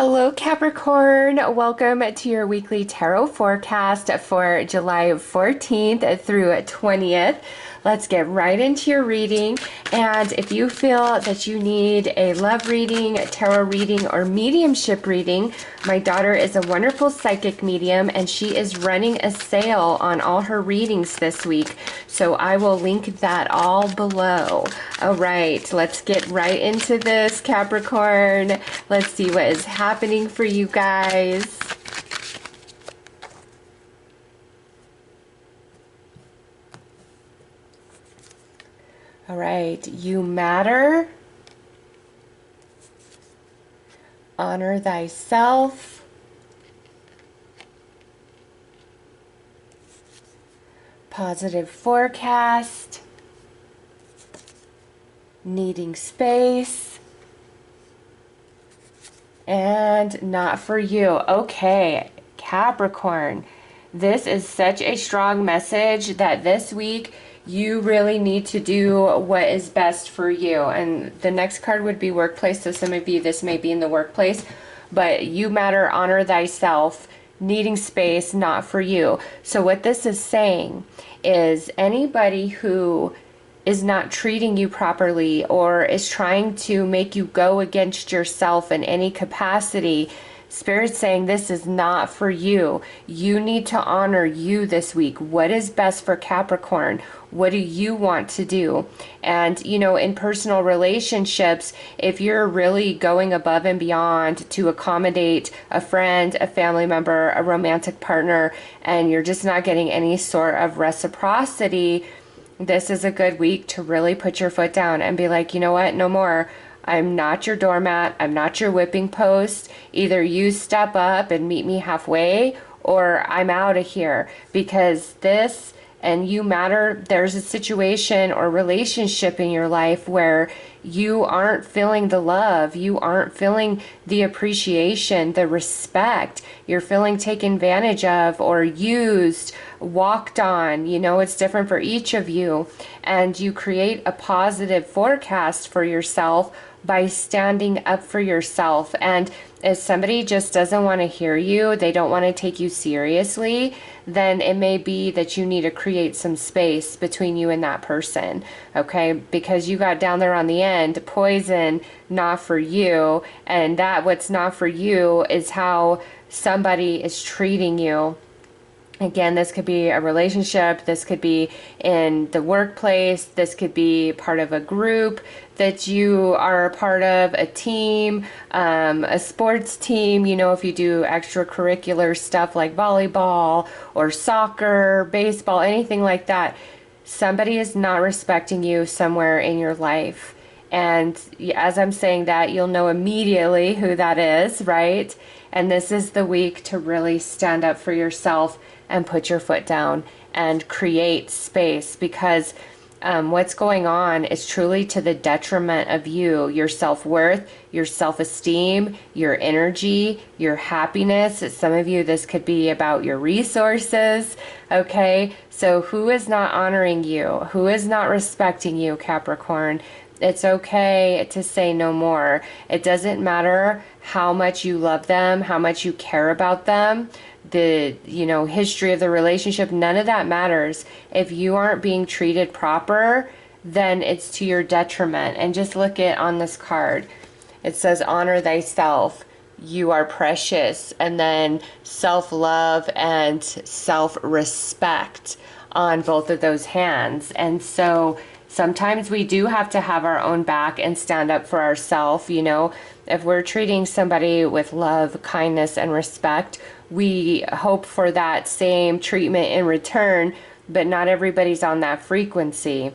Hello, Capricorn. Welcome to your weekly tarot forecast for July 14th through 20th. Let's get right into your reading. And if you feel that you need a love reading, tarot reading, or mediumship reading, my daughter is a wonderful psychic medium and she is running a sale on all her readings this week. So I will link that all below. All right, let's get right into this, Capricorn. Let's see what is happening for you guys. All right, you matter. Honor thyself. Positive forecast. Needing space. And not for you. Okay, Capricorn. This is such a strong message that this week you really need to do what is best for you. And the next card would be workplace. So some of you, this may be in the workplace, but you matter, honor thyself, needing space, not for you. So what this is saying is anybody who is not treating you properly or is trying to make you go against yourself in any capacity, Spirit's saying this is not for you. You need to honor you this week. What is best for Capricorn? What do you want to do? And, you know, in personal relationships, if you're really going above and beyond to accommodate a friend, a family member, a romantic partner, and you're just not getting any sort of reciprocity, this is a good week to really put your foot down and be like, you know what, no more. I'm not your doormat. I'm not your whipping post. Either you step up and meet me halfway or I'm out of here, because this and you matter. There's a situation or relationship in your life where you aren't feeling the love, you aren't feeling the appreciation, the respect. You're feeling taken advantage of or used, walked on. You know, it's different for each of you. And you create a positive forecast for yourself by standing up for yourself. And if somebody just doesn't want to hear you, they don't want to take you seriously, then it may be that you need to create some space between you and that person, okay? Because you got down there on the end, poison, not for you, and that what's not for you is how somebody is treating you. Again, this could be a relationship, this could be in the workplace, this could be part of a group that you are a part of, a team, a sports team, you know, if you do extracurricular stuff like volleyball or soccer, baseball, anything like that. Somebody is not respecting you somewhere in your life. And as I'm saying that, you'll know immediately who that is, right? And this is the week to really stand up for yourself and put your foot down and create space, because what's going on is truly to the detriment of you, your self-worth, your self-esteem, your energy, your happiness. Some of you, this could be about your resources, okay? So who is not honoring you? Who is not respecting you, Capricorn? It's okay to say no more. It doesn't matter how much you love them, how much you care about them, the, you know, history of the relationship. None of that matters. If you aren't being treated proper, then it's to your detriment. And just look at on this card. It says honor thyself. You are precious. And then self-love and self-respect on both of those hands. And so sometimes we do have to have our own back and stand up for ourselves. You know, if we're treating somebody with love, kindness, and respect, we hope for that same treatment in return, but not everybody's on that frequency.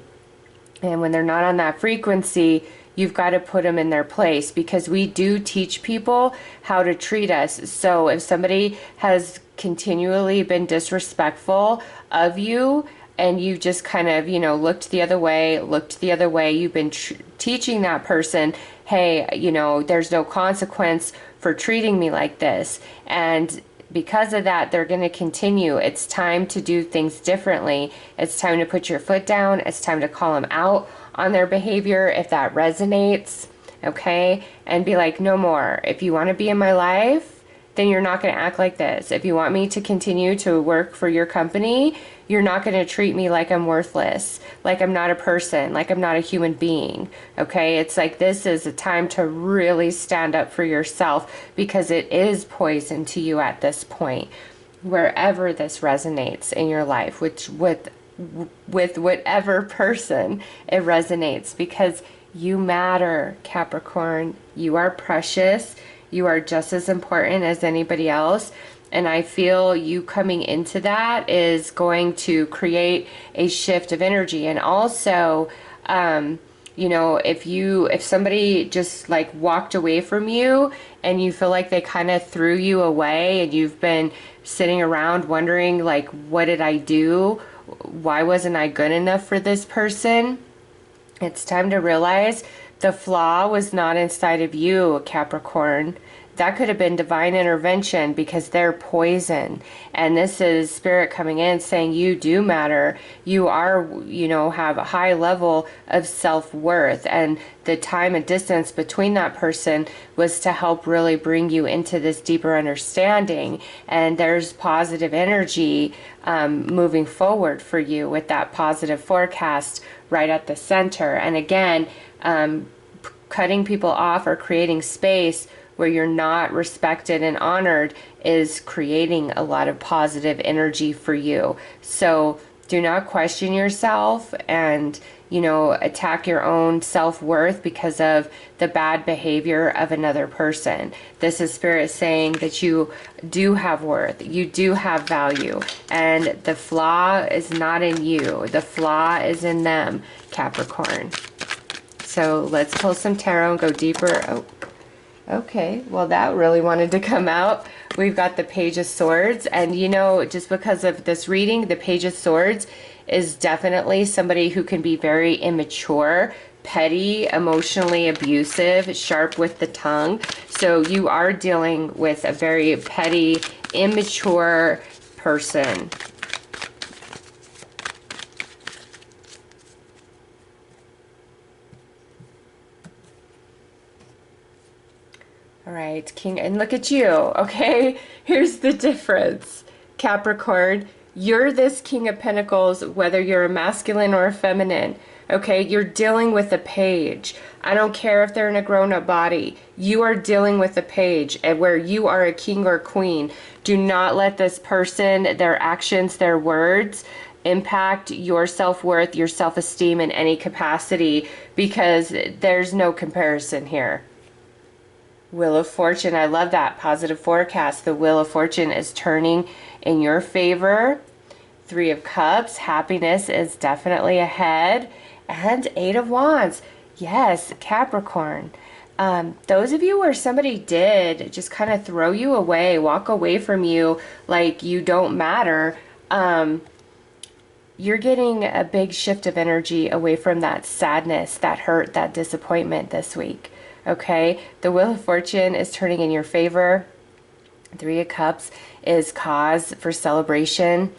And when they're not on that frequency, you've got to put them in their place, because we do teach people how to treat us. So if somebody has continually been disrespectful of you, and you just kind of, you know, looked the other way, you've been teaching that person, hey, you know, there's no consequence for treating me like this. And because of that, they're going to continue. It's time to do things differently. It's time to put your foot down. It's time to call them out on their behavior if that resonates. okay? And be like, no more. If you want to be in my life, then you're not going to act like this. If you want me to continue to work for your company, you're not going to treat me like I'm worthless, like I'm not a person, like I'm not a human being. Okay? It's like this is a time to really stand up for yourself, because it is poison to you at this point. Wherever this resonates in your life, which with whatever person it resonates, because you matter, Capricorn. You are precious. You are just as important as anybody else. And I feel you coming into that is going to create a shift of energy. And also, you know, if somebody just like walked away from you and you feel like they kind of threw you away, and you've been sitting around wondering like, what did I do? Why wasn't I good enough for this person? It's time to realize the flaw was not inside of you, Capricorn. That could have been divine intervention, because they're poison. And this is spirit coming in saying you do matter. You are, you know, have a high level of self-worth. And the time and distance between that person was to help really bring you into this deeper understanding. And there's positive energy moving forward for you with that positive forecast right at the center. And again, cutting people off or creating space where you're not respected and honored is creating a lot of positive energy for you. So do not question yourself and, you know, attack your own self-worth because of the bad behavior of another person. This is spirit saying that you do have worth, you do have value, and the flaw is not in you. The flaw is in them, Capricorn. So let's pull some tarot and go deeper. Oh, okay, well that really wanted to come out. We've got the Page of Swords, and you know, just because of this reading, the Page of Swords is definitely somebody who can be very immature, petty, emotionally abusive, sharp with the tongue. So you are dealing with a very petty, immature person. All right, King, and look at you, okay? Here's the difference, Capricorn. You're this King of Pentacles, whether you're a masculine or a feminine, okay? You're dealing with a page. I don't care if they're in a grown-up body. You are dealing with a page, and where you are a king or queen. Do not let this person, their actions, their words, impact your self-worth, your self-esteem in any capacity, because there's no comparison here. Wheel of Fortune, I love that positive forecast. The Wheel of Fortune is turning in your favor. Three of Cups, happiness is definitely ahead. And Eight of Wands, yes, Capricorn. Those of you where somebody did just kind of throw you away, walk away from you like you don't matter, you're getting a big shift of energy away from that sadness, that hurt, that disappointment this week. Okay, the Wheel of Fortune is turning in your favor. Three of Cups is cause for celebration.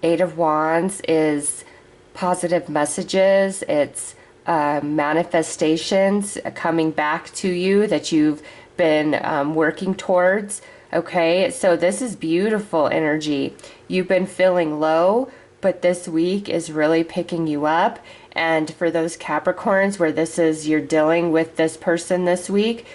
Eight of Wands is positive messages. It's manifestations coming back to you that you've been working towards. Okay, so this is beautiful energy. You've been feeling low, but this week is really picking you up. And for those Capricorns where this is, you're dealing with this person this week,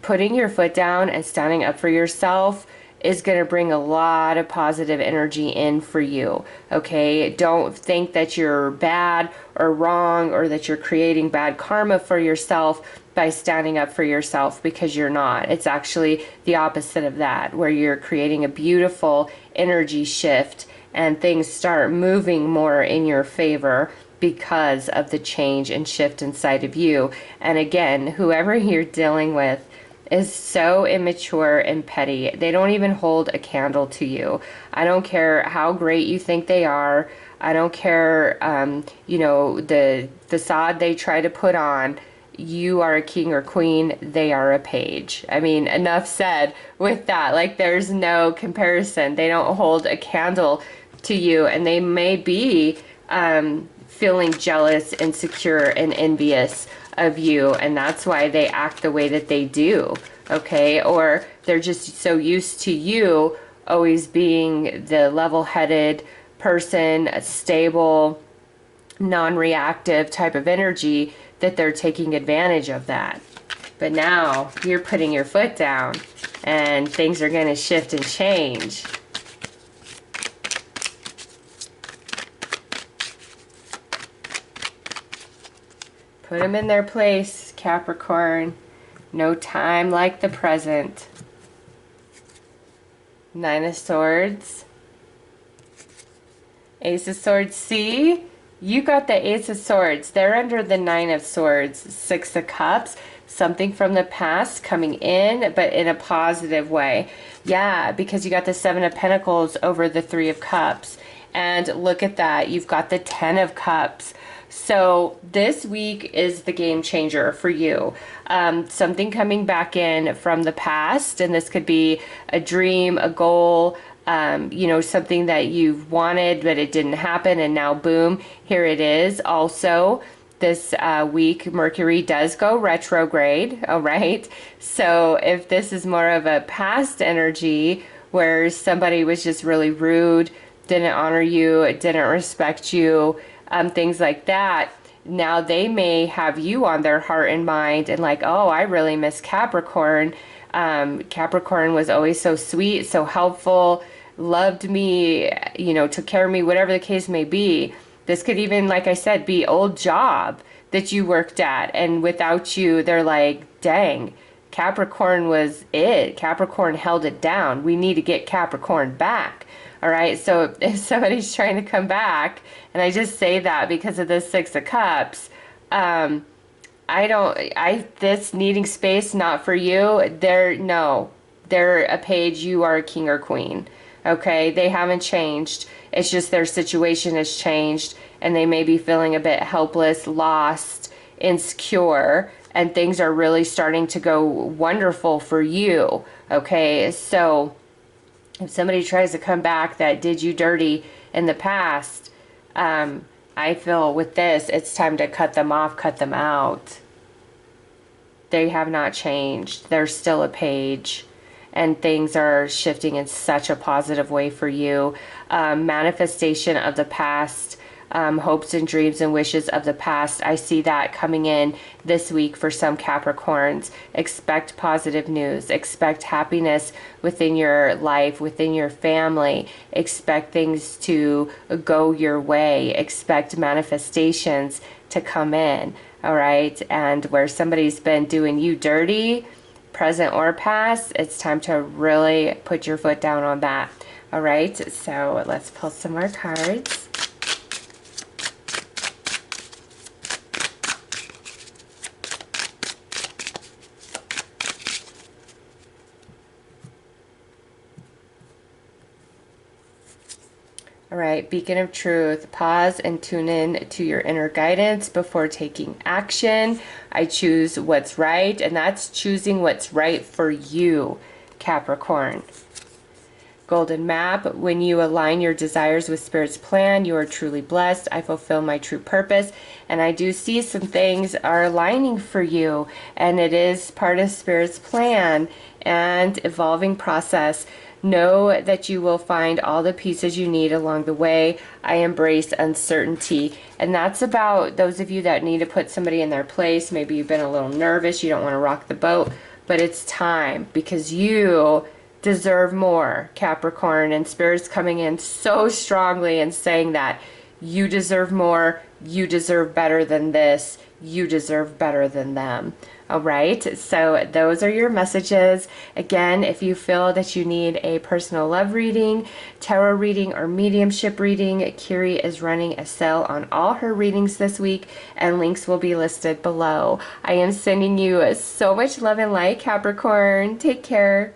putting your foot down and standing up for yourself is going to bring a lot of positive energy in for you. Okay, don't think that you're bad or wrong, or that you're creating bad karma for yourself by standing up for yourself, because you're not. It's actually the opposite of that, where you're creating a beautiful energy shift and things start moving more in your favor because of the change and shift inside of you. And again, whoever you're dealing with is so immature and petty. They don't even hold a candle to you. I don't care how great you think they are. I don't care, you know, the facade they try to put on. You are a king or queen, they are a page. I mean, enough said with that. Like, there's no comparison. They don't hold a candle to you, and they may be feeling jealous, insecure, and envious of you, and that's why they act the way that they do, okay? Or they're just so used to you always being the level-headed person, a stable, non-reactive type of energy, that they're taking advantage of that. But now you're putting your foot down and things are going to shift and change. Put them in their place, Capricorn. No time like the present. Nine of Swords. Ace of Swords. See? You got the Ace of Swords. They're under the Nine of Swords. Six of Cups. Something from the past coming in, but in a positive way. Yeah, because you got the Seven of Pentacles over the Three of Cups. And look at that. You've got the Ten of Cups. So this week is the game changer for you. Something coming back in from the past, and this could be a dream, a goal, you know, something that you've wanted but it didn't happen, and now boom, here it is. Also, this week Mercury does go retrograde, all right? So if this is more of a past energy where somebody was just really rude, didn't honor you, didn't respect you, things like that, now they may have you on their heart and mind and like, oh, I really miss Capricorn. Capricorn was always so sweet, so helpful, loved me, you know, took care of me, whatever the case may be. This could even, like I said, be old job that you worked at, and without you, they're like, dang, Capricorn was it. Capricorn held it down. We need to get Capricorn back. All right, so if somebody's trying to come back, and I just say that because of the Six of Cups, this needing space, not for you. They're a page, you are a king or queen. Okay, they haven't changed. It's just their situation has changed, and they may be feeling a bit helpless, lost, insecure, and things are really starting to go wonderful for you. Okay, so if somebody tries to come back that did you dirty in the past, I feel with this, it's time to cut them off, cut them out. They have not changed. They're still a page, and things are shifting in such a positive way for you. Manifestation of the past, hopes and dreams and wishes of the past. I see that coming in this week for some Capricorns. Expect positive news. Expect happiness within your life, within your family. Expect things to go your way. Expect manifestations to come in. All right. And where somebody's been doing you dirty, present or past, it's time to really put your foot down on that. All right. So let's pull some more cards. All right, beacon of truth. Pause and tune in to your inner guidance before taking action. I choose what's right, and that's choosing what's right for you, Capricorn. Golden map. When you align your desires with Spirit's plan, you are truly blessed. I fulfill my true purpose, and I do see some things are aligning for you, and it is part of Spirit's plan and evolving process. Know that you will find all the pieces you need along the way. I embrace uncertainty. And that's about those of you that need to put somebody in their place. Maybe you've been a little nervous. You don't want to rock the boat. But it's time, because you deserve more, Capricorn. And Spirit's coming in so strongly and saying that you deserve more. You deserve better than this. You deserve better than them. All right, so those are your messages. Again, if you feel that you need a personal love reading, tarot reading, or mediumship reading, Kiri is running a sale on all her readings this week, and links will be listed below. I am sending you so much love and light, Capricorn. Take care.